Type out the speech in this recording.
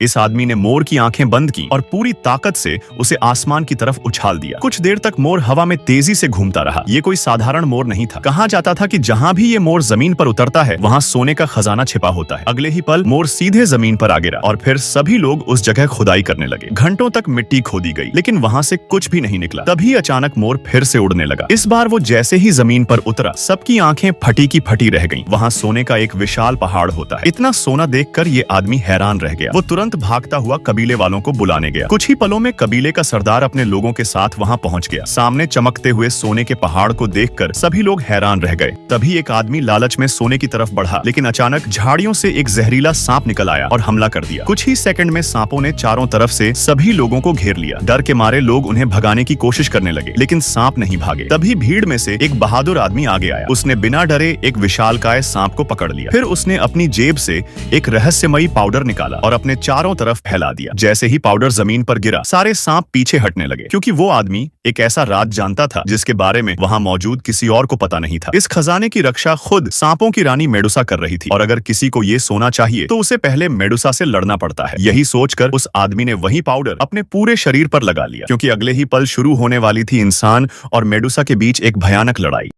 इस आदमी ने मोर की आंखें बंद की और पूरी ताकत से उसे आसमान की तरफ उछाल दिया। कुछ देर तक मोर हवा में तेजी से घूमता रहा। ये कोई साधारण मोर नहीं था। कहा जाता था कि जहां भी ये मोर जमीन पर उतरता है वहां सोने का खजाना छिपा होता है। अगले ही पल मोर सीधे जमीन पर आ गिरा और फिर सभी लोग उस जगह खुदाई करने लगे। घंटों तक मिट्टी खोदी गई लेकिन वहां से कुछ भी नहीं निकला। तभी अचानक मोर फिर से उड़ने लगा। इस बार वो जैसे ही जमीन पर उतरा सबकी आंखें फटी की फटी रह गईं। वहां सोने का एक विशाल पहाड़ होता है। इतना सोना देखकर ये आदमी हैरान रह गया। वो तुरंत भागता हुआ कबीले वालों को बुलाने गया। कुछ ही पलों में कबीले का सरदार अपने लोगों के साथ वहां पहुंच गया। सामने चमकते हुए सोने के पहाड़ को देखकर सभी लोग हैरान रह गए। तभी एक आदमी लालच में सोने की तरफ बढ़ा लेकिन अचानक झाड़ियों से एक जहरीला सांप निकल आया और हमला कर दिया। कुछ ही सेकंड में सांपों ने चारों तरफ से सभी लोगों को घेर लिया। डर के मारे लोग उन्हें भगाने की कोशिश करने लगे लेकिन सांप नहीं भागे। तभी भीड़ में से एक बहादुर आदमी आगे आया। उसने बिना डरे एक विशालकाय सांप को पकड़ लिया। फिर उसने अपनी जेब से एक रहस्यमयी पाउडर निकाला और अपने चारों तरफ फैला दिया। जैसे ही पाउडर जमीन पर गिरा सारे सांप पीछे हटने लगे क्योंकि वो आदमी एक ऐसा राज जानता था जिसके बारे में वहां मौजूद किसी और को पता नहीं था। इस खजाने की रक्षा खुद सांपों की रानी मेडुसा कर रही थी और अगर किसी को ये सोना चाहिए तो उसे पहले मेडुसा से लड़ना पड़ता है। यही सोचकर उस आदमी ने वही पाउडर अपने पूरे शरीर पर लगा लिया क्योंकि अगले ही पल शुरू होने वाली थी इंसान और मेडुसा के बीच एक भयानक लड़ाई।